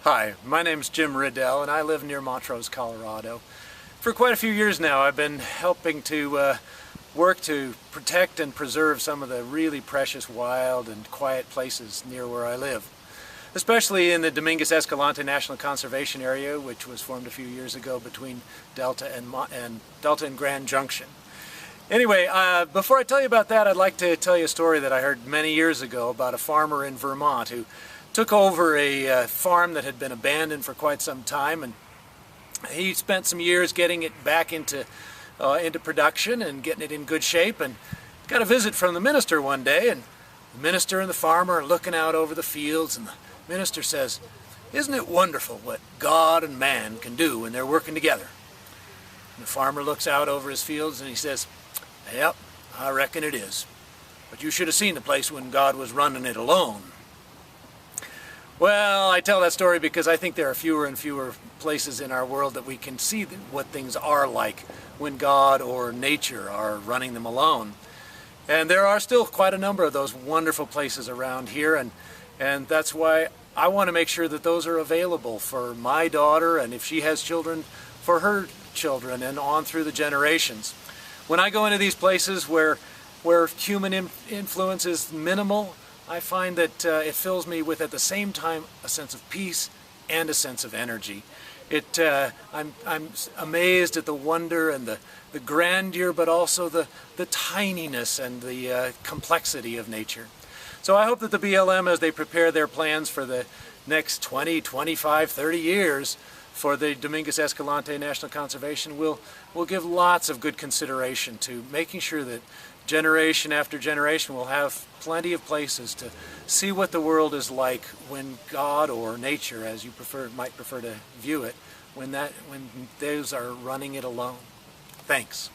Hi, my name's Jim Riddell and I live near Montrose, Colorado. For quite a few years now I've been helping to work to protect and preserve some of the really precious wild and quiet places near where I live. Especially in the Dominguez Escalante National Conservation Area, which was formed a few years ago between Delta and Grand Junction. Anyway, before I tell you about that, I'd like to tell you a story that I heard many years ago about a farmer in Vermont who took over a farm that had been abandoned for quite some time, and he spent some years getting it back into production and getting it in good shape, and got a visit from the minister one day, and the minister and the farmer are looking out over the fields, and the minister says, "Isn't it wonderful what God and man can do when they're working together?" And the farmer looks out over his fields and he says, "Yep, I reckon it is. But you should have seen the place when God was running it alone." Well, I tell that story because I think there are fewer and fewer places in our world that we can see what things are like when God or nature are running them alone. And there are still quite a number of those wonderful places around here, and that's why I want to make sure that those are available for my daughter, and if she has children, for her children, and on through the generations. When I go into these places where human influence is minimal, I find that it fills me with, at the same time, a sense of peace and a sense of energy. I'm amazed at the wonder and the grandeur, but also the tininess and the complexity of nature. So I hope that the BLM, as they prepare their plans for the next 20, 25, 30 years for the Dominguez Escalante National Conservation, will give lots of good consideration to making sure that generation after generation will have plenty of places to see what the world is like when God, or nature as you might prefer to view it, when those are running it alone. Thanks.